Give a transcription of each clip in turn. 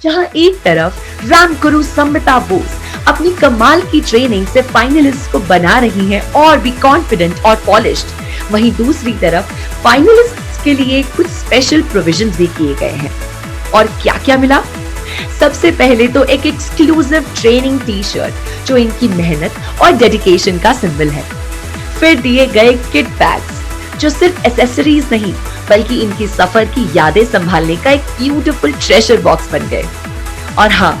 जहां एक तरफ रैम गुरु संबिता बोस अपनी कमाल की ट्रेनिंग से फाइनलिस्ट को बना रही हैं और भी कॉन्फिडेंट और पॉलिश्ड, वहीं दूसरी तरफ फाइनलिस्ट के लिए कुछ स्पेशल प्रोविजंस भी किए गए हैं। और क्या क्या मिला? सबसे पहले तो एक एक्सक्लूसिव ट्रेनिंग टी शर्ट जो इनकी मेहनत और डेडिकेशन का सिंबल है। फिर दिए गए किट बैग्स जो सिर्फ एसेसरीज नहीं बल्कि इनकी सफर की यादें संभालने का एक ब्यूटीफुल ट्रेजर बॉक्स बन गए। और हाँ,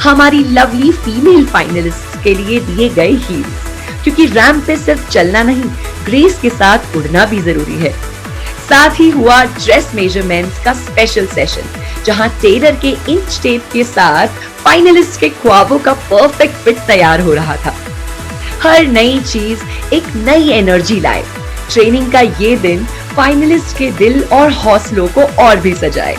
हमारी लवली फीमेल फाइनलिस्ट के लिए दिए गए हील्स, क्योंकि रैंप पे सिर्फ चलना नहीं, ग्रेस के साथ उड़ना भी जरूरी है। साथ ही हुआ ड्रेस मेजरमेंट्स का स्पेशल सेशन, जहां टेलर के इंच टेप के साथ फाइनलिस्ट के ख्वाबों का परफेक्ट फिट तैयार हो रहा था। हर नई चीज एक नई एनर्जी लाए। ट्रेनिंग का ये दिन फाइनलिस्ट के दिल और हौसलों को और भी सजाए।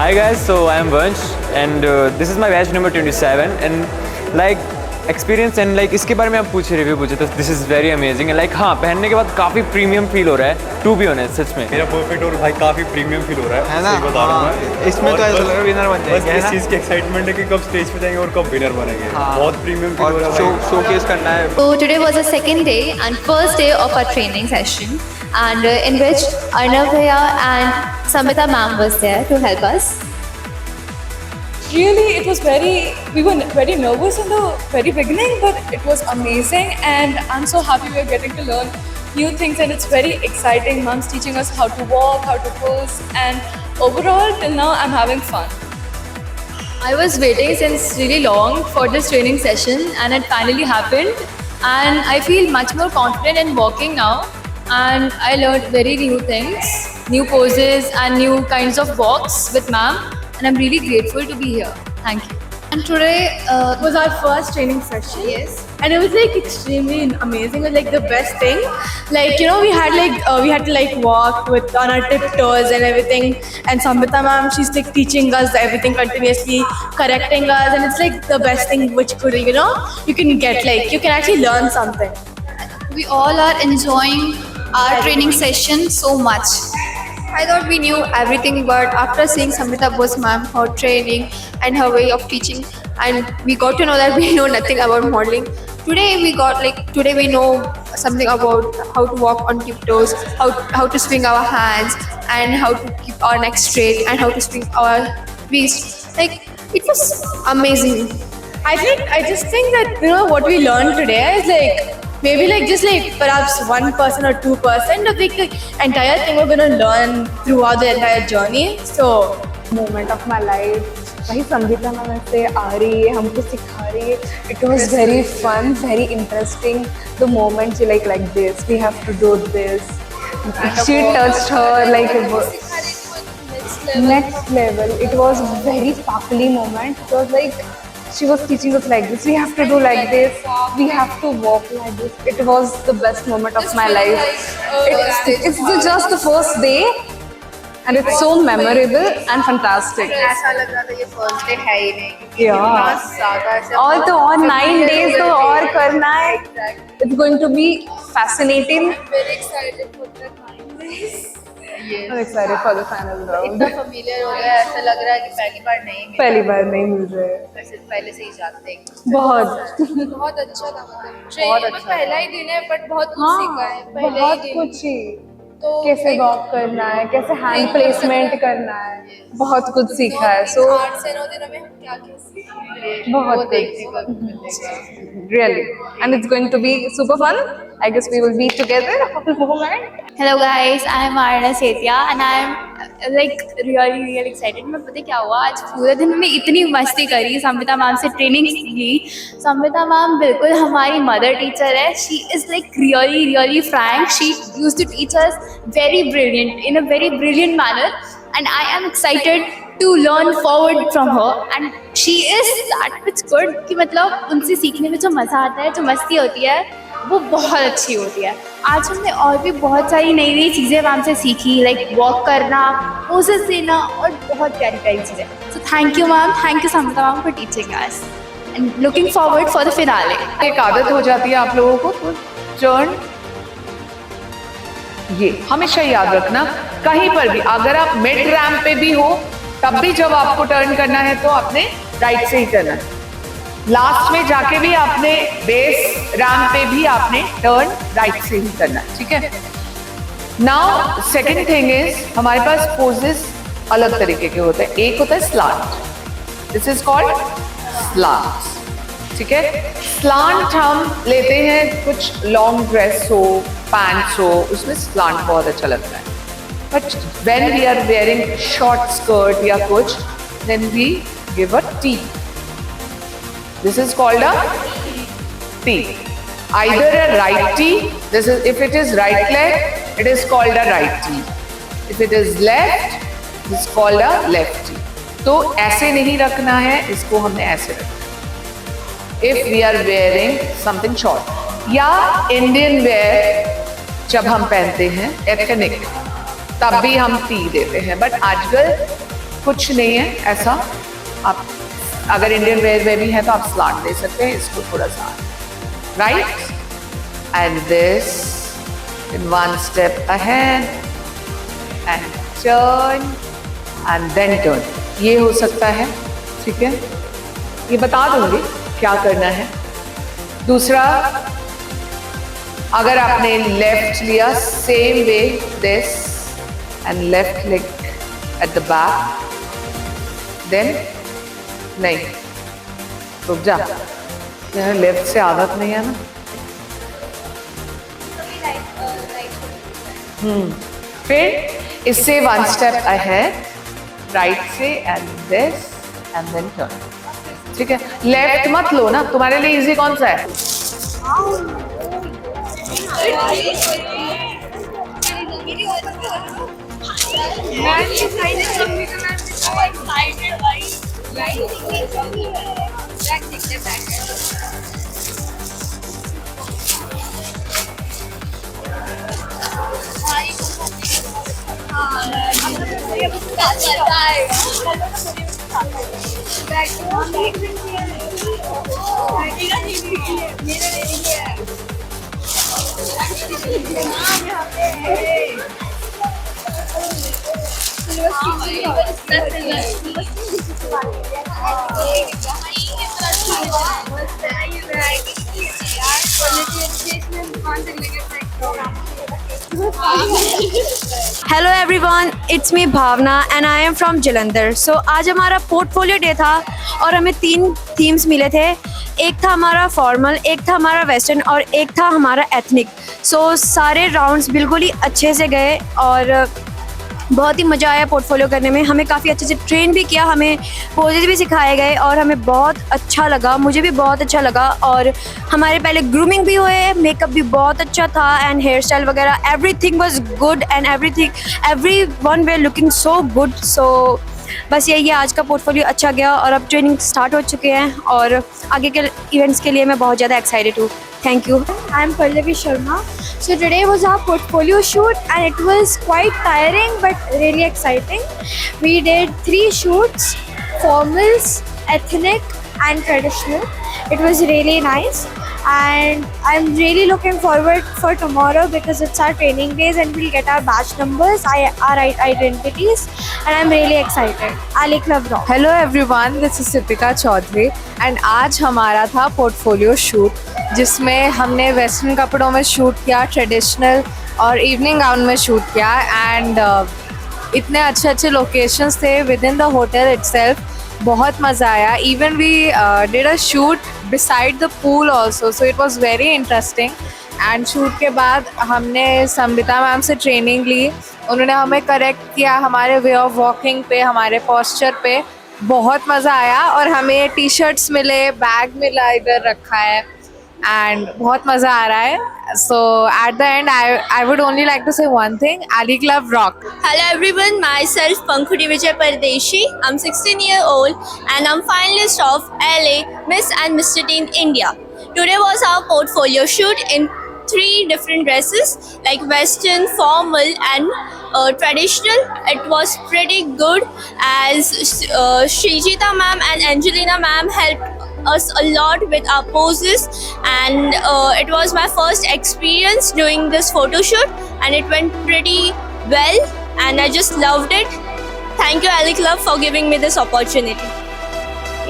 Hi guys, so I am Vansh and this is my batch number 27 and like experience and like इसके बारे में आप रिव्यू पूछे तो this is very amazing and like हाँ, पहनने के बाद काफ़ी प्रीमियम फील हो रहा है, to be honest सच में मेरा परफेक्ट और भाई काफ़ी प्रीमियम फील हो रहा है ना? सही बता रहा हूँ मैं। इसमें तो ऐसा लग रहा है विनर बन जाएंगे, बस इस चीज़ की एक्साइटमेंट है कि कब स्टेज पे जाएंगे और कब विनर बनेंगे। बहुत प्रीमियम फील हो रहा है, शोकेस करना है। So today was the second day and first day of our training session, and in which Arnav Bhaiya and Samita ma'am was there to help us. Really, it was we were very nervous in the very beginning, but it was amazing and I'm so happy we are getting to learn new things and it's very exciting. Mom's teaching us how to walk, how to pose, and overall till now I'm having fun. I was waiting since really long for this training session and it finally happened, and I feel much more confident in walking now, and I learned very new things, new poses and new kinds of walks with ma'am, and I'm really grateful to be here. Thank you. And today was our first training session. Yes. And it was like extremely amazing. It was like the best thing. Like, you know, we had to like walk with on our tiptoes and everything. And Sambita ma'am, she's like teaching us everything continuously, correcting us, and it's like the best thing which could, you know, you can get, like you can actually learn something. We all are enjoying our training session so much. I thought we knew everything, but after seeing Samita Bose ma'am, her training and her way of teaching, and we got to know that we know nothing about modeling. Today we know something about how to walk on tiptoes, how to swing our hands, and how to keep our neck straight, and how to swing our waist. Like, it was amazing. I just think that, you know, what we learned today is like maybe like just like perhaps 1% or 2% of the entire thing we're gonna learn throughout the entire journey. So moment of my life, वही Sangeeta ma'am से आ रही है, हमको सिखा रही है. It was very fun, very interesting. The moments like this, we have to do this. She touched her like next level. It was very sparkly moment. It was like she was teaching us like this. We have to do like this. We have to walk like this. It was the best moment of my life. It's just the first day, and it's so memorable and fantastic. ऐसा लग रहा था ये first day है ही नहीं. Yeah. All तो और 9 days तो और करना है. It's going to be fascinating. Very excited for the 9 days. I'm excited for the final round. इतना familiar हो गया, ऐसा लग रहा है कि पहली बार नहीं मिला. पहली बार नहीं मिल रहे. वैसे पहले से ही जानते हैं. बहुत बहुत अच्छा था, मतलब ट्रेनिंग में पहला ही दिन है बट बहुत कुछ सीखा है. पहले ही बहुत दिन कुछ ही. कैसे वॉक करना है, कैसे हैंड प्लेसमेंट करना है, बहुत कुछ सीखा है. सो 8 से 9 दिनों में हम क्या क्या सीखे बहुत really, and it's going to be super fun. I guess we will be together for the moment. Hello guys, I am Arna Setia and I am like really excited. मैं पता क्या हुआ, आज पूरे दिन में इतनी मस्ती करी, संविता मैम से ट्रेनिंग ली. संविता मैम बिल्कुल हमारी मदर टीचर है. She is like really frank. She used to teach us very brilliant in a very brilliant manner, and I am excited to learn forward from her. And she is that much good कि मतलब उनसे सीखने में जो मज़ा आता है, जो मस्ती होती है, वो बहुत अच्छी होती है. आज हमने और भी बहुत सारी नई चीज़ें मैम से सीखी, लाइक वॉक करना, पोजेस देना और बहुत प्यारी चीज़ें. So thank you ma'am, thank you Savita ma'am for teaching us and looking forward for the finale. एक आदत हो जाती है आप लोगों को, तो टर्न, ये हमेशा याद रखना. कहीं पर भी अगर आप मिड रैंप पे भी हो, तब भी जब आपको टर्न करना है तो आपने राइट से ही करना है. लास्ट में जाके भी आपने बेस रैंप पे भी आपने टर्न राइट से ही करना है. ठीक है. नाउ सेकंड थिंग इज, हमारे पास पोजेस अलग तरीके के होते हैं. एक होता है slant, this is called slant. ठीक है. स्लांट हम लेते हैं, कुछ लॉन्ग ड्रेस हो, पैंट्स हो, उसमें स्लांट बहुत अच्छा लगता है. But when we are wearing short skirt या कुछ, then we give a T. This is called a T. Either a right T. This is, if it is right leg, it is called a right T. If it is left, it is called a left T. तो ऐसे नहीं रखना है, इसको हमने ऐसे रखना है. If we are wearing something short, या Indian wear जब हम पहनते हैं ethnic, तब भी हम T देते हैं. बट आजकल कुछ नहीं है ऐसा. आप अगर इंडियन वेयर में भी है तो आप स्लांट दे सकते हैं, इसको थोड़ा सा right and this in one step ahead and turn and then turn. ये हो सकता है. ठीक है. ये बता दूंगी क्या करना है. दूसरा, अगर आपने लेफ्ट लिया, same way this and left leg at the back, then नहीं, रुक जा, यहाँ लेफ्ट से आदत नहीं है ना. फिर इससे वन स्टेप अहेड, राइट से and this and then turn. ठीक है. लेफ्ट मत लो ना, तुम्हारे लिए इजी कौन सा है? Hello everyone, it's me Bhavna and I am from Jalandhar. So आज हमारा पोर्टफोलियो डे था और हमें 3 थीम्स मिले थे. एक था हमारा फॉर्मल, एक था हमारा वेस्टर्न और एक था हमारा एथनिक. सो सारे राउंड्स बिल्कुल ही अच्छे से गए और बहुत ही मज़ा आया पोर्टफोलियो करने में. हमें काफ़ी अच्छे से ट्रेन भी किया, हमें पोजेज भी सिखाए गए और हमें बहुत अच्छा लगा. मुझे भी बहुत अच्छा लगा. और हमारे पहले ग्रूमिंग भी हुए, मेकअप भी बहुत अच्छा था एंड हेयर स्टाइल वगैरह everything was good and everyone were looking so good. So बस यही है, आज का पोर्टफोलियो अच्छा गया और अब ट्रेनिंग स्टार्ट हो चुके हैं और आगे के इवेंट्स के लिए मैं बहुत ज़्यादा एक्साइटेड हूँ. Thank you. I'm Pallavi Sharma. So today was our portfolio shoot and it was quite tiring but really exciting. We did 3 shoots, formals, ethnic and traditional. It was really nice and I'm really looking forward for tomorrow because it's our training days and we'll get our badge numbers, our identities, and I'm really excited. Ali Club Rock. Hello everyone, this is Sipika Chaudhary and आज हमारा था portfolio shoot जिसमें हमने western कपड़ों में shoot किया, traditional और evening gown में शूट किया एंड इतने अच्छे अच्छे लोकेशंस थे with in the hotel itself. बहुत मज़ा आया. Even we did a shoot beside the pool also, so it was very interesting. And shoot के बाद हमने संबिता मैम से ट्रेनिंग ली. उन्होंने हमें करेक्ट किया हमारे वे ऑफ वॉकिंग पे, हमारे पोस्चर पे. बहुत मज़ा आया. और हमें टी शर्ट्स मिले, बैग मिला इधर रखा है एंड बहुत मज़ा आ रहा है. So at the end, I would only like to say one thing: Ali Club rock. Hello everyone, myself Pankhuri Vijay Pardeshi. I'm 16 years old and I'm finalist of LA Miss and Mr. Teen India. Today was our portfolio shoot in 3 different dresses like western, formal and traditional. It was pretty good as Srijita ma'am and Angelina ma'am helped us a lot with our poses, and it was my first experience doing this photo shoot and it went pretty well and I just loved it. Thank you Ali Club for giving me this opportunity.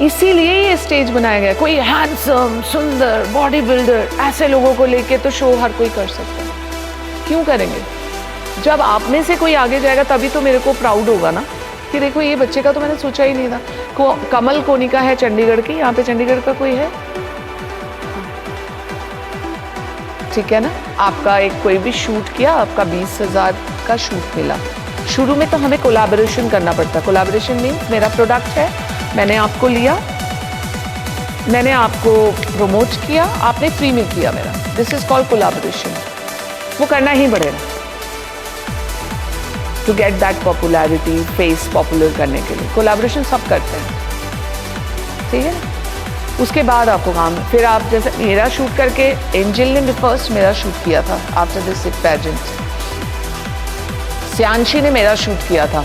इसीलिए ये stage बनाया गया. कोई handsome, सुंदर, body builder, ऐसे लोगों को लेके तो शो हर कोई कर सकता है. क्यों करेंगे? जब आप में से कोई आगे जाएगा तभी तो मेरे को प्राउड होगा ना कि देखो ये बच्चे का तो मैंने सोचा ही नहीं था. कमल कोनिका है चंडीगढ़ की. यहाँ पे चंडीगढ़ का कोई है? ठीक है ना. आपका एक कोई भी शूट किया, आपका 20,000 का शूट मिला. शुरू में तो हमें कोलैबोरेशन करना पड़ता है. कोलैबोरेशन मीन्स मेरा प्रोडक्ट है, मैंने आपको लिया, मैंने आपको प्रमोट किया, आपने फ्री में किया मेरा. This is called collaboration. वो करना ही पड़ेगा to get that popularity, face popular करने के लिए. कोलैबोरेशन सब करते हैं, ठीक है. उसके बाद आपको काम है. फिर आप जैसे मेरा शूट करके एंजल ने भी फर्स्ट मेरा शूट किया था आफ्टर दिस पैजेंट. श्यांशी ने मेरा शूट किया था.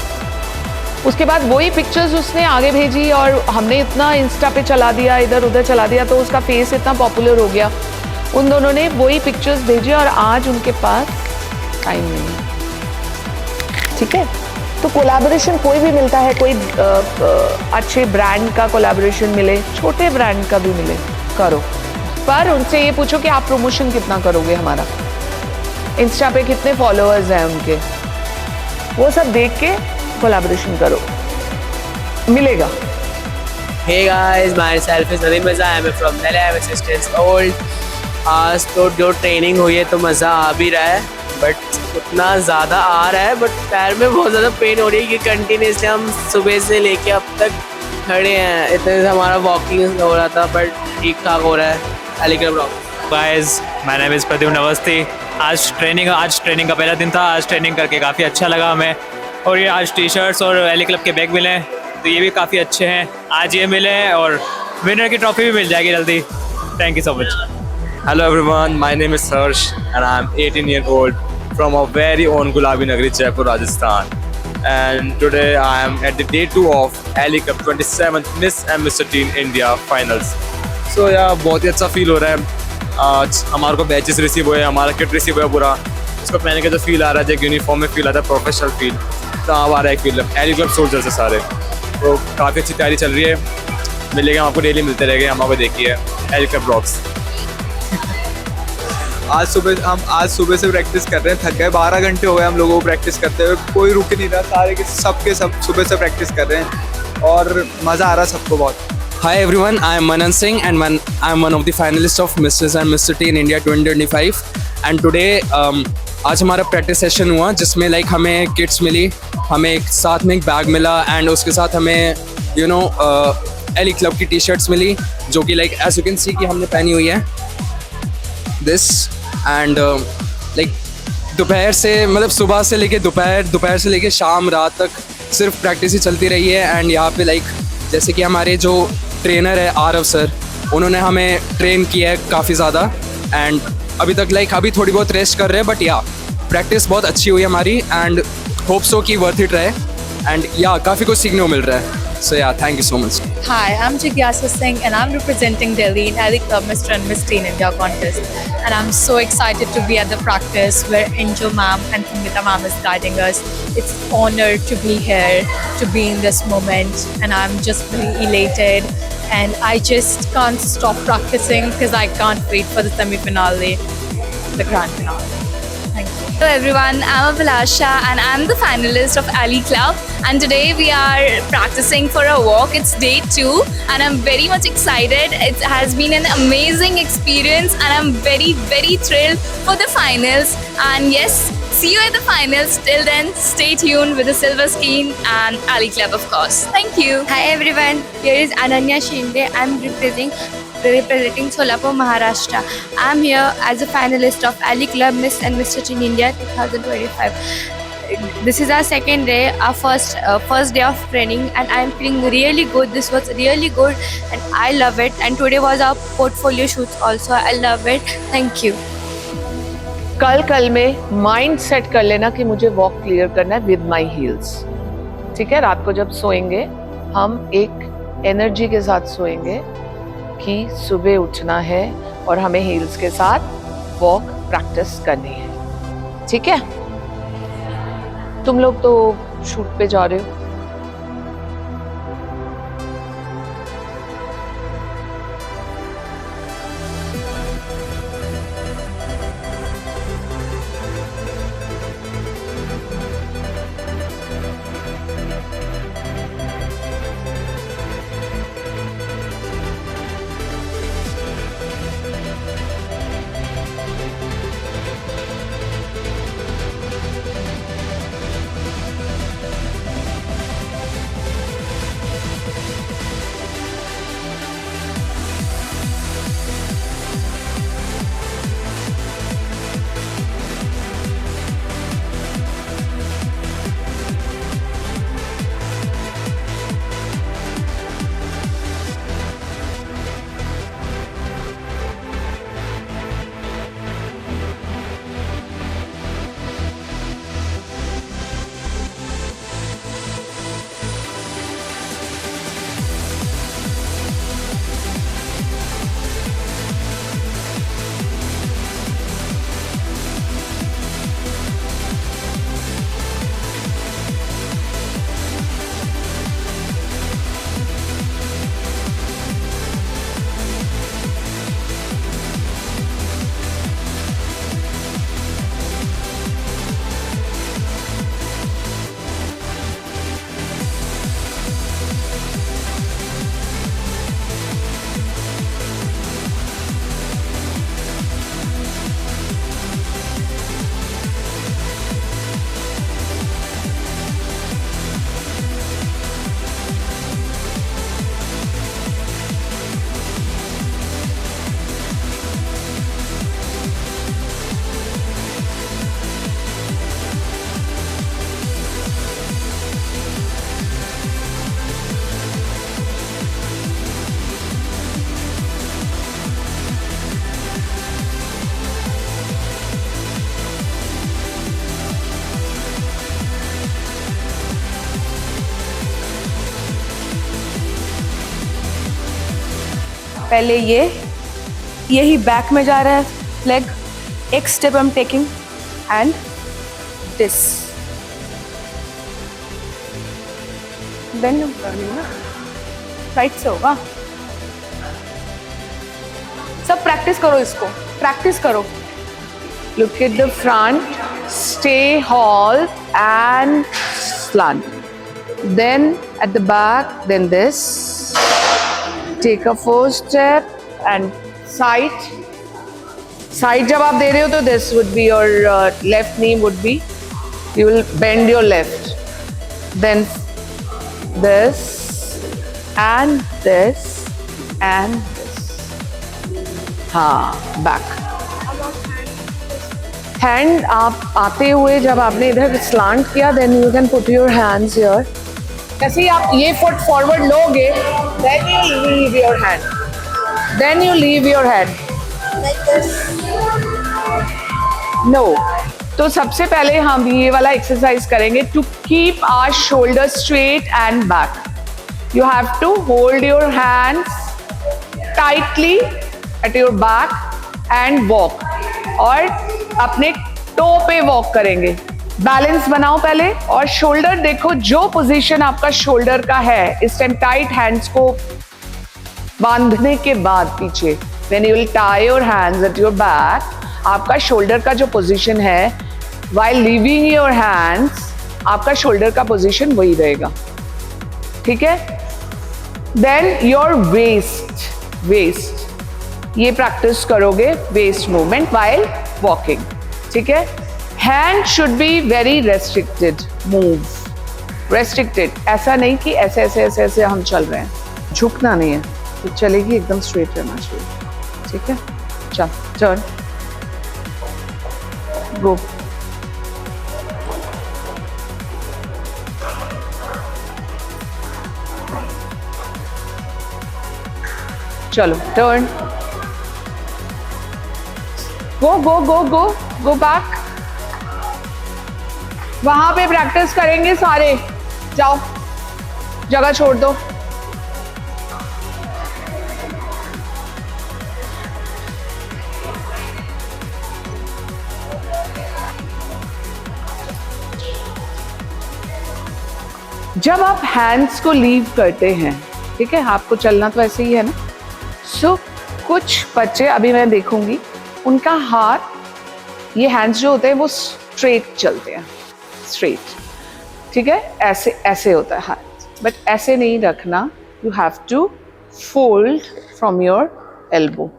उसके बाद वही पिक्चर्स उसने आगे भेजी और हमने इतना इंस्टा पे चला दिया, इधर उधर चला दिया, तो उसका फेस इतना पॉपुलर हो गया. उन दोनों ने वही पिक्चर्स भेजी और आज उनके पास टाइम नहीं है. ठीक है. तो कोलैबोरेशन कोई भी मिलता है. कोई अच्छे ब्रांड का कोलैबोरेशन मिले, छोटे ब्रांड का भी मिले, करो. पर उनसे ये पूछो कि आप प्रमोशन कितना करोगे, हमारा इंस्टा पे कितने फॉलोअर्स हैं उनके, वो सब देख के कोलैबोरेशन करो, मिलेगा. Hey guys, myself is Nadeem Mirza. I am from Delhi. I am 16 old. आज तो जो ट्रेनिंग हुई है तो मज़ा आ भी रहा है, बट उतना ज़्यादा आ रहा है बट पैर में बहुत ज़्यादा पेन हो रही है कि कंटिन्यूसली हम सुबह से लेके अब तक खड़े हैं. इतने से हमारा वॉकिंग हो रहा था बट ठीक ठाक हो रहा है. Ali club rock. Guys, my name is Pradyumna Awasthi. आज ट्रेनिंग का पहला दिन था. आज ट्रेनिंग करके काफ़ी अच्छा लगा हमें. और ये आज टी शर्ट्स और एली क्लब के बैग मिले तो ये भी काफ़ी अच्छे हैं. आज ये मिले और विनर की ट्रॉफी भी मिल जाएगी जल्दी. Thank you so much. Hello everyone, my name is Harsh and I am 18 years old from our very own Gulabi Nagari, Jaipur, Rajasthan. And today I am at the day 2 of Ali Cup 27th Miss and Mr. Teen India Finals. So yeah, बहुत ही अच्छा feel हो रहा है. आज हमारे को batches receive हुए, हमारा किट रिसीव हुआ पूरा. उसको पहने के जो फील आ रहा है, जो यूनिफॉर्म में फील आता है, प्रोफेशनल फील, तो अब आ रहा है फील एली क्लब सोल्जर से सारे. तो काफ़ी अच्छी तैयारी चल रही है. मिलेगा आपको, डेली मिलते रहेंगे. हम आपको देखिए एली क्लब रॉक्स. आज सुबह से प्रैक्टिस कर रहे हैं. थक गए, 12 घंटे हो गए हम लोगों को प्रैक्टिस करते हुए. कोई रुक नहीं रहा, सारे के सब सुबह से प्रैक्टिस कर रहे हैं और मज़ा आ रहा है सबको बहुत. Hi everyone, I am Manan Singh and I am one of the finalists of Mrs. and Mr. Teen India 2025. And today आज हमारा प्रैक्टिस सेशन हुआ जिसमें लाइक हमें किट्स मिली, हमें एक साथ में एक बैग मिला एंड उसके साथ हमें एली क्लब की टी शर्ट्स मिली जो कि like as you can see कि हमने पहनी हुई है दिस. एंड लाइक दोपहर से मतलब सुबह से लेके दोपहर से लेके शाम रात तक सिर्फ प्रैक्टिस ही चलती रही है. एंड यहाँ पे लाइक जैसे कि हमारे जो ट्रेनर है आरव सर, उन्होंने हमें ट्रेन किया है काफ़ी ज़्यादा. एंड अभी थोड़ी बहुत रेस्ट कर रहे हैं बट या प्रैक्टिस बहुत अच्छी हुई हमारी एंड होप सो कि वर्थ इट रहे. एंड या काफ़ी कुछ सीखने को मिल रहा है. So yeah, thank you so much. Hi, I'm Jigyasa Singh and I'm representing Delhi in Ali Club Mr. and Miss Teen India contest. And I'm so excited to be at the practice where Angel ma'am and Samita ma'am is guiding us. It's an honor to be here, to be in this moment, and I'm just really elated. And I just can't stop practicing because I can't wait for the semi-finale, the grand finale. Thank you. Hello everyone, I'm Abhilasha and I'm the finalist of Ali Club, and today we are practicing for a walk. It's day 2 and I'm very much excited. It has been an amazing experience and I'm very thrilled for the finals. And yes, see you at the finals. Till then, stay tuned with the Silver Screen and Ali Club, of course. Thank you. Hi everyone, here is Ananya Shinde. I'm representing Solapur, Maharashtra. I'm here as a finalist of Ali Club Miss and Mr. Teen India 2025. This is our second day, our first day of training, and I'm feeling really good. This was really good and I love it. And today was our portfolio shoot also. I love it. Thank you. कल में mind set कर लेना कि मुझे walk clear करना है with my heels. ठीक है, रात को जब सोएंगे हम एक एनर्जी के साथ सोएंगे कि सुबह उठना है और हमें हील्स के साथ वॉक प्रैक्टिस करनी है. ठीक है, तुम लोग तो शूट पे जा रहे हो. पहले यही बैक में जा रहा है लेग. एक step I am taking and this bend कर रही हूँ ना, राइट से होगा. सब प्रैक्टिस करो, इसको प्रैक्टिस करो. Look at the front, stay hall and slant, then at the back, then this. Take a 4 step and side जब आप दे रहे हो तो this would be your left knee would be, you will bend your left, then this and this and this. हाँ, back. Hand आप आते हुए जब आपने इधर slant किया, then you can put your hands here. जैसे ही आप ये फुट फॉरवर्ड लोगे, then you leave your hand. Then you leave your hand. Like this. No. तो सबसे पहले हम ये वाला एक्सरसाइज करेंगे to keep our shoulders straight and back. You have to hold your hands tightly at your back and walk. और अपने to पे वॉक करेंगे. बैलेंस बनाओ पहले और शोल्डर देखो जो पोजीशन आपका शोल्डर का है इस टाइम. टाइट हैंड्स को बांधने के बाद पीछे, when you will tie your hands at your back, आपका शोल्डर का जो पोजीशन है while leaving your hands आपका शोल्डर का पोजीशन वही रहेगा, ठीक है। देन योर वेस्ट ये प्रैक्टिस करोगे, वेस्ट मूवमेंट वाइल वॉकिंग, ठीक है। Hand should be very restricted, move restricted, ऐसा नहीं कि ऐसे ऐसे ऐसे ऐसे हम चल रहे हैं, झुकना नहीं है, तो चलेगी एकदम स्ट्रेट रहना चाहिए, ठीक है। चल टर्न, गो, चलो टर्न, गो गो गो गो गो बैक। वहां पे प्रैक्टिस करेंगे सारे, जाओ जगह छोड़ दो। जब आप हैंड्स को लीव करते हैं, ठीक है, आपको चलना तो ऐसे ही है ना। सो कुछ बच्चे अभी मैं देखूंगी उनका हाथ, ये हैंड्स जो होते हैं वो स्ट्रेट चलते हैं, स्ट्रेट, ठीक है, ऐसे ऐसे होता है हाथ, बट ऐसे नहीं रखना, you have to fold from your elbow.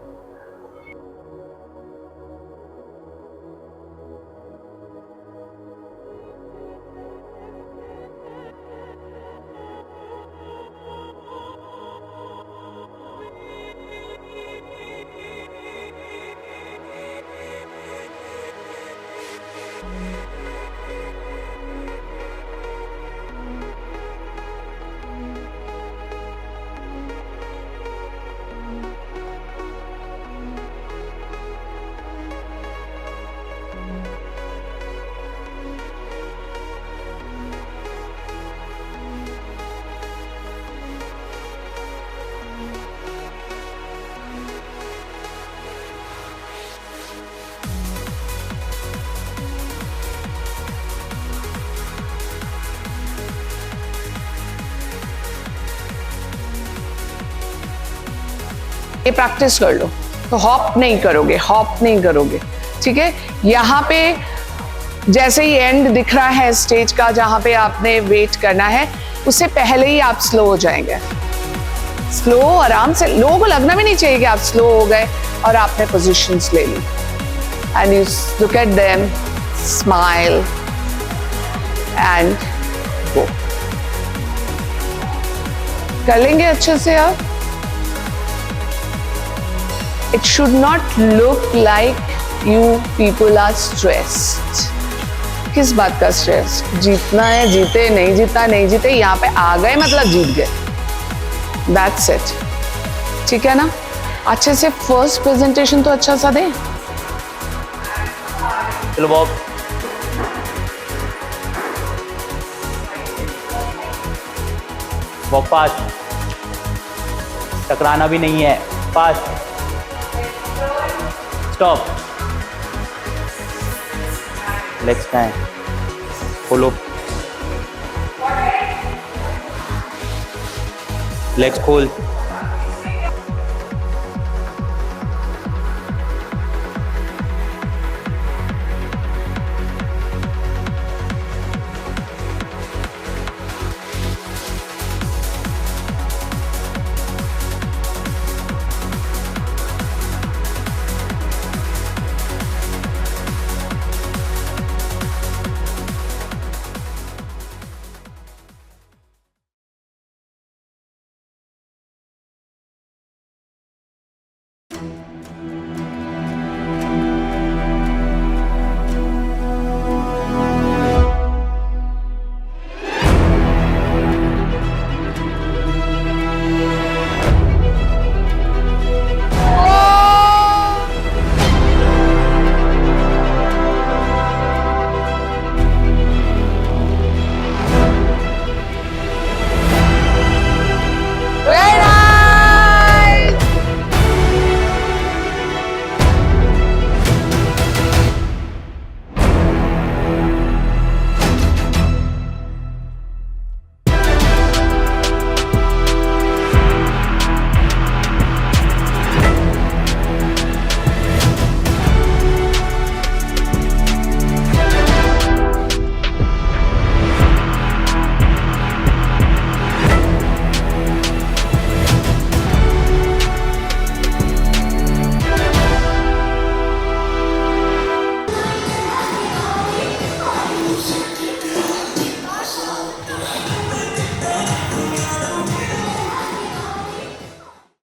ये प्रैक्टिस कर लो, तो हॉप नहीं करोगे, हॉप नहीं करोगे, ठीक है। यहाँ पे जैसे ही एंड दिख रहा है स्टेज का जहाँ पे आपने वेट करना है, उससे पहले ही आप स्लो हो जाएंगे। स्लो आराम से, लोगों को लगना भी नहीं चाहिए कि आप स्लो हो गए और आपने पोजीशंस ले ली। And you look at them, smile and go. कर लेंगे अच्छे से आप। It should not look like you people are stressed. किस बात का स्ट्रेस? जीतना है जीते, नहीं जीता नहीं जीते, यहाँ पे आ गए मतलब जीत गए, That's it. ठीक है ना। अच्छे से फर्स्ट प्रेजेंटेशन तो अच्छा सा दे। चलो बॉब, बॉब पास, टकराना भी नहीं है, पास, स्टॉप, लेग्स का है, खोलो, लेग्स खोल,